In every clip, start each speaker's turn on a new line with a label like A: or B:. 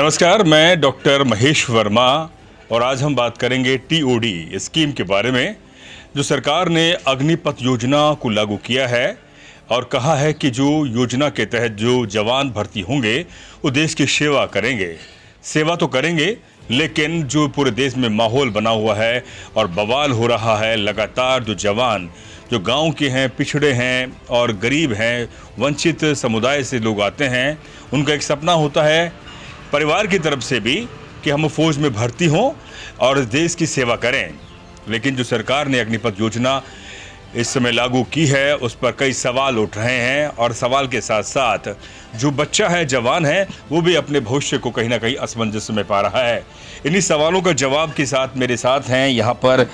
A: नमस्कार, मैं डॉक्टर महेश वर्मा और आज हम बात करेंगे टीओडी स्कीम के बारे में, जो सरकार ने अग्निपथ योजना को लागू किया है और कहा है कि जो योजना के तहत जो जवान भर्ती होंगे वो देश की सेवा करेंगे। सेवा तो करेंगे, लेकिन जो पूरे देश में माहौल बना हुआ है और बवाल हो रहा है, लगातार जो जवान जो गांव के हैं, पिछड़े हैं और गरीब हैं, वंचित समुदाय से लोग आते हैं, उनका एक सपना होता है परिवार की तरफ से भी कि हम फौज में भर्ती हों और देश की सेवा करें। लेकिन जो सरकार ने अग्निपथ योजना इस समय लागू की है, उस पर कई सवाल उठ रहे हैं और सवाल के साथ साथ जो बच्चा है, जवान है, वो भी अपने भविष्य को कहीं ना कहीं असमंजस में पा रहा है। इन्हीं सवालों का जवाब के साथ मेरे साथ हैं यहाँ पर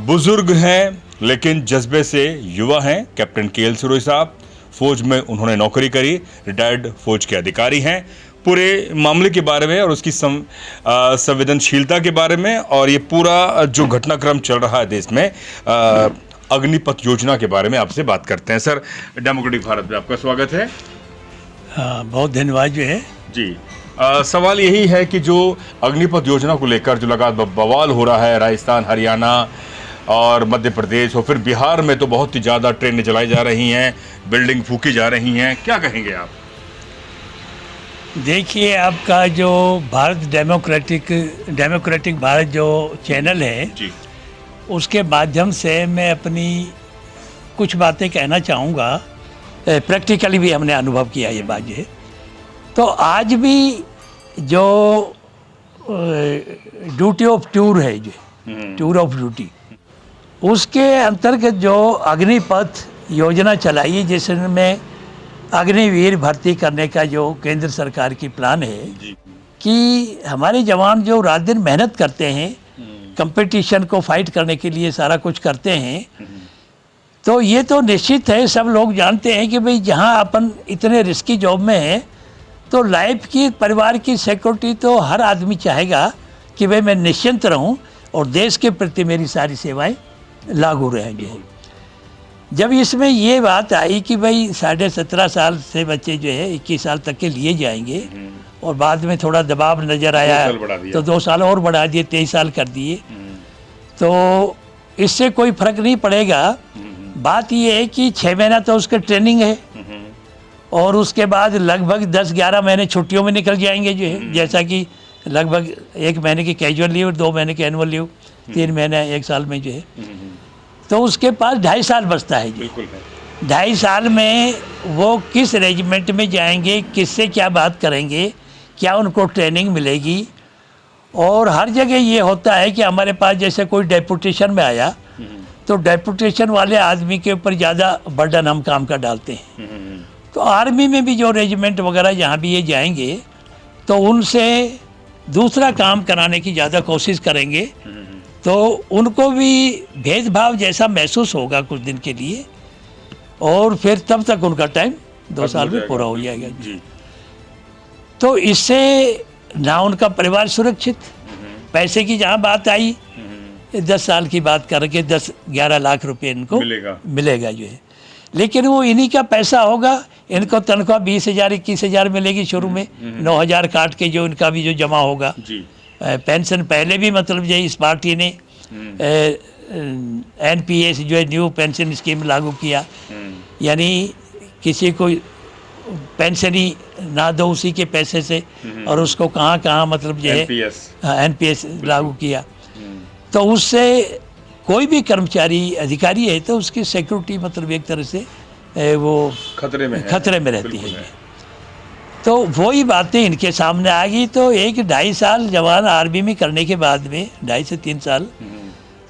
A: बुजुर्ग हैं लेकिन जज्बे से युवा हैं कैप्टन केएल सिरोही साहब। फौज में उन्होंने नौकरी करी, रिटायर्ड फौज के अधिकारी हैं। पूरे मामले के बारे में और उसकी संवेदनशीलता के बारे में और ये पूरा जो घटनाक्रम चल रहा है देश में अग्निपथ योजना के बारे में आपसे बात करते हैं। सर, डेमोक्रेटिक भारत में आपका स्वागत है।
B: बहुत धन्यवाद जो है
A: जी। सवाल यही है कि जो अग्निपथ योजना को लेकर जो लगातार बवाल हो रहा है, राजस्थान, हरियाणा और मध्य प्रदेश और फिर बिहार में तो बहुत ही ज़्यादा ट्रेनें जलाई जा रही हैं, बिल्डिंग फूकी जा रही हैं, क्या कहेंगे आप?
B: देखिए, आपका जो भारत डेमोक्रेटिक भारत जो चैनल है
A: जी,
B: उसके माध्यम से मैं अपनी कुछ बातें कहना चाहूँगा। प्रैक्टिकली भी हमने अनुभव किया ये बात है। तो आज भी जो ड्यूटी ऑफ टूर है, जो टूर ऑफ ड्यूटी, उसके अंतर्गत जो अग्निपथ योजना चलाई जिसमें अग्निवीर भर्ती करने का जो केंद्र सरकार की प्लान है कि हमारे जवान जो रात दिन मेहनत करते हैं, कंपटीशन को फाइट करने के लिए सारा कुछ करते हैं, तो ये तो निश्चित है, सब लोग जानते हैं कि भाई जहाँ अपन इतने रिस्की जॉब में हैं तो लाइफ की, परिवार की सिक्योरिटी तो हर आदमी चाहेगा कि भाई मैं निश्चिंत रहूं और देश के प्रति मेरी सारी सेवाएं लागू रहेंगी। जब इसमें ये बात आई कि भाई 17.5 साल से बच्चे जो है 21 साल तक के लिए जाएंगे और बाद में थोड़ा दबाव नज़र आया तो 2 साल और बढ़ा दिए, 23 साल कर दिए, तो इससे कोई फर्क नहीं पड़ेगा। बात ये है कि 6 महीना तो उसका ट्रेनिंग है और उसके बाद लगभग 10-11 महीने छुट्टियों में निकल जाएंगे जो है, जैसा कि लगभग 1 महीने की कैजुअल लीव, 2 महीने की एनुअल लीव, 3 महीने 1 साल में जो है, तो उसके पास 2.5 साल बचता है जी। 2.5 साल में वो किस रेजिमेंट में जाएंगे, किससे क्या बात करेंगे, क्या उनको ट्रेनिंग मिलेगी। और हर जगह ये होता है कि हमारे पास जैसे कोई डेपुटेशन में आया तो डेपुटेशन वाले आदमी के ऊपर ज़्यादा बर्डन हम काम का डालते हैं। तो आर्मी में भी जो रेजिमेंट वगैरह जहाँ भी ये जाएंगे तो उनसे दूसरा काम कराने की ज़्यादा कोशिश करेंगे, तो उनको भी भेदभाव जैसा महसूस होगा कुछ दिन के लिए और फिर तब तक उनका टाइम 2 साल में पूरा हो जाएगा जी। तो इससे ना उनका परिवार सुरक्षित, पैसे की जहाँ बात आई 10 साल की बात करके 10-11 लाख रुपए इनको मिलेगा जो है, लेकिन वो इन्हीं का पैसा होगा। इनको तनख्वाह 20,000-21,000 मिलेगी शुरू में, 9,000 काट के जो इनका भी जो जमा होगा जी। पेंशन पहले भी मतलब जो इस पार्टी ने NPS जो है न्यू पेंशन स्कीम लागू किया, यानी किसी को पेंशन ही ना दो उसी के पैसे से, और उसको कहाँ कहाँ मतलब जो है NPS लागू किया, तो उससे कोई भी कर्मचारी अधिकारी है तो उसकी सिक्योरिटी मतलब एक तरह से वो खतरे में रहती है। तो वही बातें इनके सामने आ गई। तो 1-2.5 साल जवान आर्मी में करने के बाद में 2.5 से 3 साल,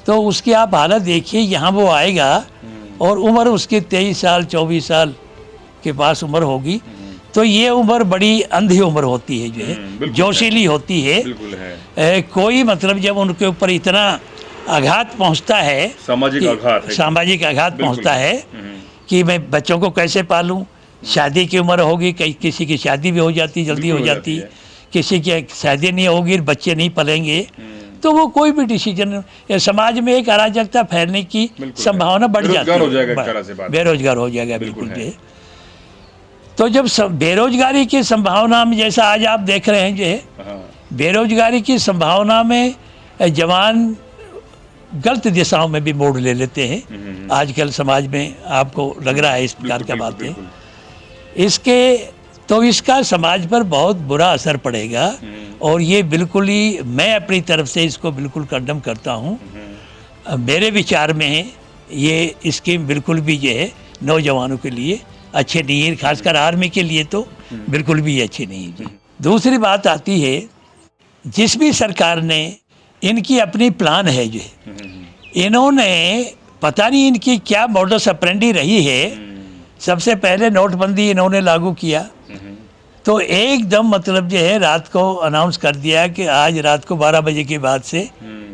B: तो उसकी आप हालत देखिए, यहाँ वो आएगा और उम्र उसकी 23 साल 24 साल के पास उम्र होगी, तो ये उम्र बड़ी अंधी उम्र होती है जो है, जोशीली होती है। कोई मतलब जब उनके ऊपर इतना आघात पहुँचता है, सामाजिक आघात पहुँचता है कि मैं बच्चों को कैसे पालूं, शादी की उम्र होगी, किसी की शादी भी हो जाती, जल्दी हो जाती, किसी की शादी नहीं होगी, बच्चे नहीं पलेंगे, तो वो कोई भी डिसीजन, समाज में एक अराजकता फैलने की संभावना बढ़ जाती है, बेरोजगार हो जाएगा बिल्कुल। तो जब बेरोजगारी की संभावना में, जैसा आज आप देख रहे हैं जो है, बेरोजगारी की संभावना में जवान गलत दिशाओं में भी मोड़ ले लेते हैं आजकल समाज में, आपको लग रहा है इस प्रकार की बातें। इसके तो इसका समाज पर बहुत बुरा असर पड़ेगा और ये बिल्कुल ही, मैं अपनी तरफ से इसको बिल्कुल कंडम करता हूँ। मेरे विचार में ये स्कीम बिल्कुल भी जो है नौजवानों के लिए अच्छे नहीं है, खासकर आर्मी के लिए तो बिल्कुल भी अच्छी नहीं है। दूसरी बात आती है, जिस भी सरकार ने, इनकी अपनी प्लान है जो है, इन्होंने पता नहीं इनकी क्या मॉडस ऑपरेंडी रही है। सबसे पहले नोटबंदी इन्होंने लागू किया तो एकदम मतलब जो है रात को अनाउंस कर दिया कि आज रात को 12 बजे के बाद से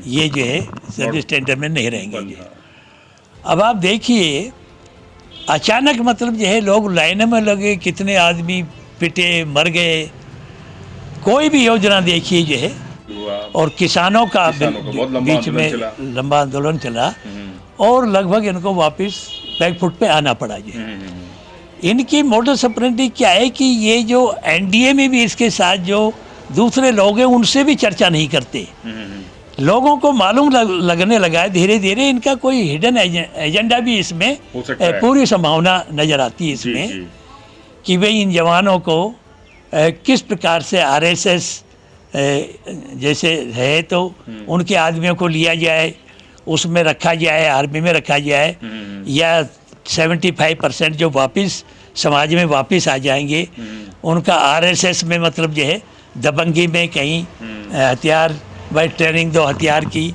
B: ये जो है सर्विस टेंडर में नहीं रहेंगे। अब आप देखिए अचानक मतलब जो है लोग लाइन में लगे, कितने आदमी पिटे मर गए, कोई भी योजना देखिए जो है, और किसानों का बीच में लंबा आंदोलन चला और लगभग इनको वापस बैकफुट पे आना पड़ा जो। इनकी मोडस ऑपरेंडी क्या है कि ये जो एनडीए में भी इसके साथ जो दूसरे लोग हैं उनसे भी चर्चा नहीं करते। लोगों को मालूम लगने लगा है धीरे धीरे इनका कोई हिडन एजेंडा भी इसमें पूरी संभावना नज़र आती है इसमें कि भाई इन जवानों को किस प्रकार से आरएसएस जैसे है तो उनके आदमियों को लिया जाए, उसमें रखा जाए, आर्मी में रखा जाए, या 75% जो वापस समाज में वापस आ जाएंगे उनका आरएसएस में मतलब जो है दबंगी में कहीं हथियार भाई ट्रेनिंग दो हथियार की,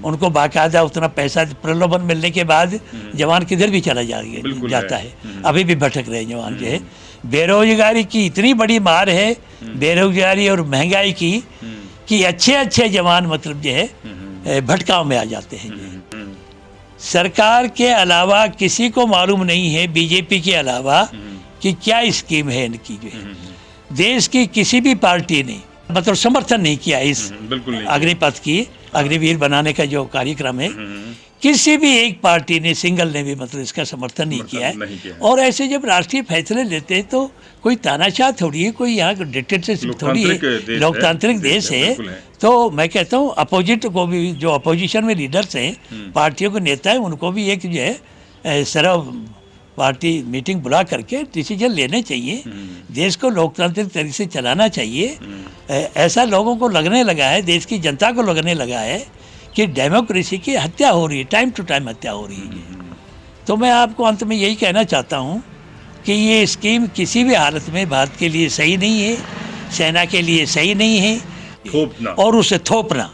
B: उनको बाकायदा उतना पैसा प्रलोभन मिलने के बाद जवान किधर भी चला जाता है। अभी भी भटक रहे जवान जो है। बेरोजगारी की इतनी बड़ी मार है, बेरोजगारी और महंगाई की, कि अच्छे अच्छे जवान मतलब जो है भटकाव में आ जाते हैं। सरकार के अलावा किसी को मालूम नहीं है, बीजेपी के अलावा, कि क्या स्कीम है इनकी जो है। देश की किसी भी पार्टी ने मतलब समर्थन नहीं किया इस अग्निपथ की, अग्निवीर बनाने का जो कार्यक्रम है, किसी भी एक पार्टी ने, सिंगल ने भी मतलब इसका समर्थन नहीं किया है। और ऐसे जब राष्ट्रीय फैसले लेते हैं तो कोई तानाशाह थोड़ी है, कोई यहाँ डिक्टेटरशिप थोड़ी है, लोकतांत्रिक देश है। तो मैं कहता हूँ अपोजिट को भी, जो अपोजिशन में लीडर्स हैं, पार्टियों के नेता हैं, उनको भी एक जो है सर्व पार्टी मीटिंग बुला करके डिसीजन लेने चाहिए। देश को लोकतांत्रिक तरीके से चलाना चाहिए। ऐसा लोगों को लगने लगा है, देश की जनता को लगने लगा है कि डेमोक्रेसी की हत्या हो रही है, टाइम टू टाइम हत्या हो रही है। तो मैं आपको अंत में यही कहना चाहता हूँ कि ये स्कीम किसी भी हालत में भारत के लिए सही नहीं है, सेना के लिए सही नहीं है।
A: थोपना
B: और उसे थोपना,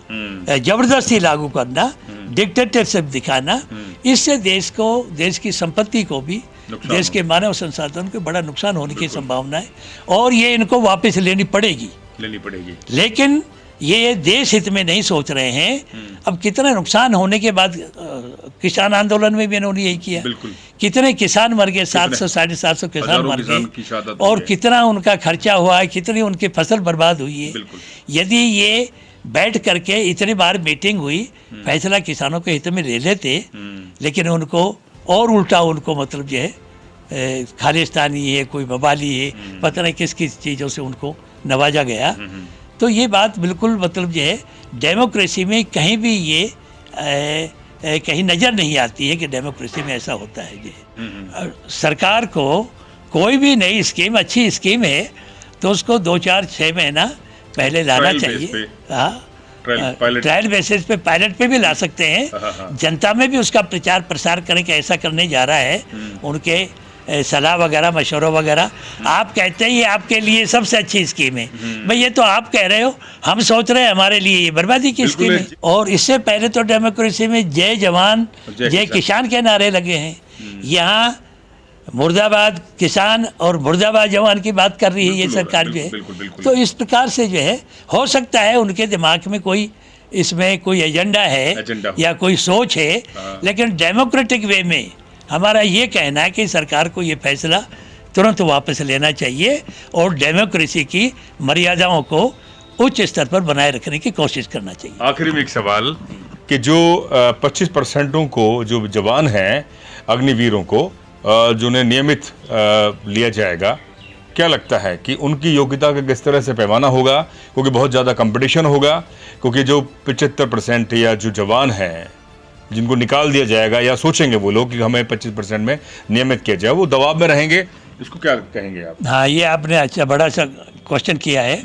B: जबरदस्ती लागू करना, डिक्टेटरशिप दिखाना, इससे देश को, देश की संपत्ति को भी, देश के मानव संसाधन को बड़ा नुकसान होने की संभावना है। और ये इनको वापस लेनी पड़ेगी। लेकिन ये देश हित में नहीं सोच रहे हैं। अब कितना नुकसान होने के बाद, किसान आंदोलन में भी इन्होंने यही किया, कितने किसान मर गए, 700 750 किसान मर गए, और कितना उनका खर्चा हुआ है, कितनी उनकी फसल बर्बाद हुई है। यदि ये बैठ करके इतनी बार मीटिंग हुई, फैसला किसानों के हित में ले लेते, लेकिन उनको और उल्टा उनको मतलब जो है खालिस्तानी है, कोई बवाली है, पता नहीं किस किस चीज़ों से उनको नवाजा गया। तो ये बात बिल्कुल मतलब जो है डेमोक्रेसी में कहीं भी ये कहीं नज़र नहीं आती है कि डेमोक्रेसी में ऐसा होता है। ये सरकार को कोई भी नई स्कीम, अच्छी स्कीम है तो उसको 2 4 6 महीना पहले लाना चाहिए। हाँ, ट्रायल बेसिस पे, पायलट पे भी ला सकते हैं। जनता में भी उसका प्रचार प्रसार करें कि ऐसा करने जा रहा है, उनके सलाह वगैरह, मशवरा वगैरह। आप कहते हैं ये आपके लिए सबसे अच्छी स्कीम है, भाई ये तो आप कह रहे हो, हम सोच रहे हैं हमारे लिए ये बर्बादी की स्कीम है। और इससे पहले तो डेमोक्रेसी में जय जवान जय किसान के नारे लगे हैं। यहाँ मुर्दाबाद किसान और मुर्दाबाद जवान की बात कर रही है ये सरकार जो है। तो इस प्रकार से जो है, हो सकता है उनके दिमाग में कोई, इसमें कोई एजेंडा है या कोई सोच है, लेकिन डेमोक्रेटिक वे में हमारा ये कहना है कि सरकार को ये फैसला तुरंत वापस लेना चाहिए और डेमोक्रेसी की मर्यादाओं को उच्च स्तर पर बनाए रखने की कोशिश करना चाहिए।
A: आखिरी में एक सवाल कि जो 25% को, जो जवान हैं अग्निवीरों को, जिन्हें नियमित लिया जाएगा, क्या लगता है कि उनकी योग्यता का किस तरह से पैमाना होगा, क्योंकि बहुत ज़्यादा कंपटीशन होगा, क्योंकि जो 75% या जो जवान हैं जिनको निकाल दिया जाएगा या सोचेंगे वो लोग कि हमें 25% में नियमित किया जाए, वो दबाव में रहेंगे, इसको क्या कहेंगे आप?
B: हाँ, ये आपने अच्छा बड़ा सा क्वेश्चन किया है।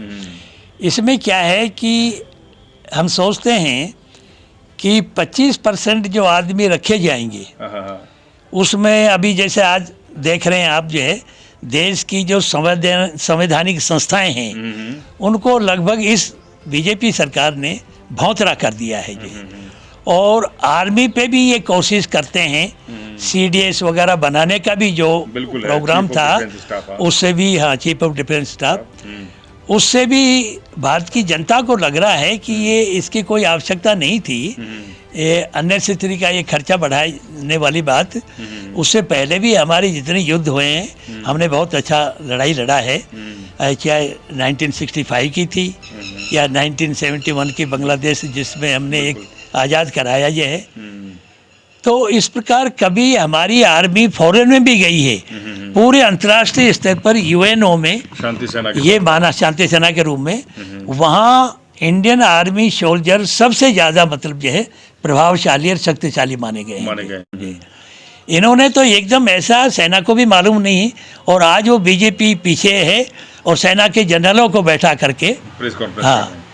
B: इसमें क्या है कि हम सोचते हैं कि 25% जो आदमी रखे जाएंगे उसमें अभी जैसे आज देख रहे हैं आप जो है देश की जो संवैधानिक संस्थाएं हैं उनको लगभग इस बीजेपी सरकार ने भौंतरा कर दिया है जो, और आर्मी पे भी ये कोशिश करते हैं सीडीएस वगैरह बनाने का भी जो प्रोग्राम था उससे भी, हाँ, चीफ ऑफ डिफेंस स्टाफ, उससे भी भारत की जनता को लग रहा है कि ये इसकी कोई आवश्यकता नहीं थी, ये अननेसेसरी का ये खर्चा बढ़ाने वाली बात। उससे पहले भी हमारे जितने युद्ध हुए हैं हमने बहुत अच्छा लड़ाई लड़ा है, चाहे 1965 की थी या 1971 की बांग्लादेश जिसमें हमने एक आज़ाद कराया ये है। तो इस प्रकार कभी हमारी आर्मी फॉरेन में भी गई है, पूरे अंतर्राष्ट्रीय स्तर पर यूएनओ में
A: शांति सेना
B: ये माना, शांति सेना के रूप में, वहाँ इंडियन आर्मी सोल्जर सबसे ज़्यादा मतलब जो है प्रभावशाली और शक्तिशाली माने गए हैं। इन्होंने तो एकदम ऐसा सेना को भी मालूम नहीं, और आज वो बीजेपी पीछे है और सेना के जनरलों को बैठा करके, हाँ,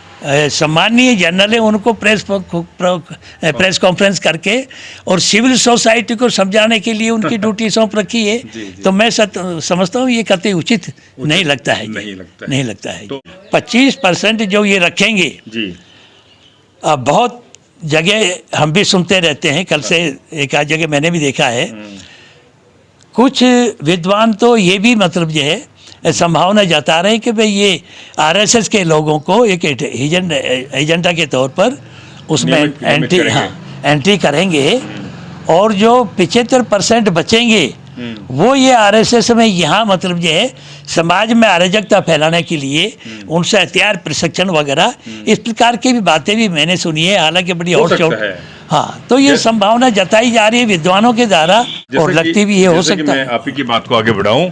B: सम्माननीय जनरल है, उनको प्रेस कॉन्फ्रेंस करके और सिविल सोसाइटी को समझाने के लिए उनकी ड्यूटी सौंप रखी है। तो मैं समझता हूँ ये कतई उचित नहीं लगता है, नहीं लगता है। तो 25% जो ये रखेंगे जी, अब बहुत जगह हम भी सुनते रहते हैं, कल से एक आध जगह मैंने भी देखा है, कुछ विद्वान तो ये भी मतलब जो है संभावना जता रहे हैं कि भाई ये आरएसएस के लोगों को एक एजेंडा के तौर पर उसमें एंट्री करेंगे, और जो 75% बचेंगे वो ये आरएसएस में यहाँ मतलब जो है समाज में अराजकता फैलाने के लिए उनसे हथियार प्रशिक्षण वगैरह इस प्रकार की भी बातें भी मैंने सुनी है, हालांकि बड़ी हॉट शॉट। हाँ, तो ये संभावना जताई जा रही है विद्वानों के द्वारा, और लगती भी ये हो सकता है।
A: आप ही की बात को आगे बढ़ाऊं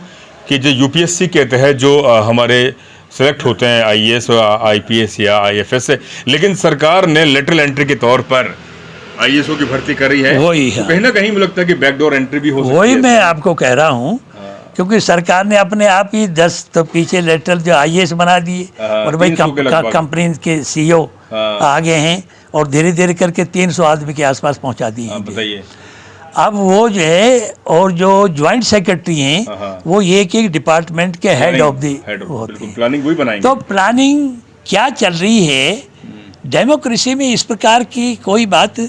A: कि जो यूपीएससी के तहत जो हमारे सेलेक्ट होते हैं आईएएस और आईपीएस या आईएफएस से, लेकिन सरकार ने लेटरल एंट्री के तौर पर आईएएसओ की भर्ती करी है,
B: वही
A: तो कहीं ना कहीं मुझे लगता है कि बैकडोर एंट्री भी हो सकती है।
B: वही मैं आपको कह रहा हूँ, क्योंकि सरकार ने अपने आप ही 10 तो पीछे लेटरल जो आईएएस बना दिए, और भाई कंपनी के सीईओ आ गए हैं और धीरे धीरे करके 300 आदमी के आसपास पहुँचा दिए।
A: बताइए,
B: अब वो जो है, और जो ज्वाइंट सेक्रेटरी हैं वो एक एक डिपार्टमेंट के हेड ऑफ दी होते हैं,
A: प्लानिंग वही बनाएंगे।
B: तो प्लानिंग क्या चल रही है, डेमोक्रेसी में इस प्रकार की कोई बात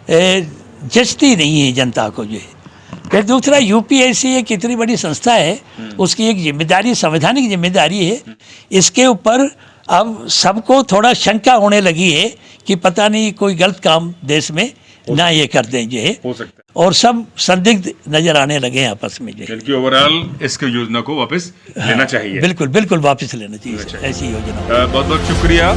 B: जचती नहीं है जनता को जो है। फिर दूसरा, यूपीएससी एक इतनी बड़ी संस्था है, उसकी एक जिम्मेदारी, संवैधानिक जिम्मेदारी है, इसके ऊपर अब सबको थोड़ा शंका होने लगी है कि पता नहीं कोई गलत काम देश में ना ये कर दें जो है, हो सकता है, और सब संदिग्ध नजर आने लगे हैं आपस में जो है।
A: बल्कि ओवरऑल इसकी योजना को वापस लेना चाहिए।
B: बिल्कुल बिल्कुल वापस लेना चाहिए ऐसी योजना।
A: बहुत बहुत शुक्रिया।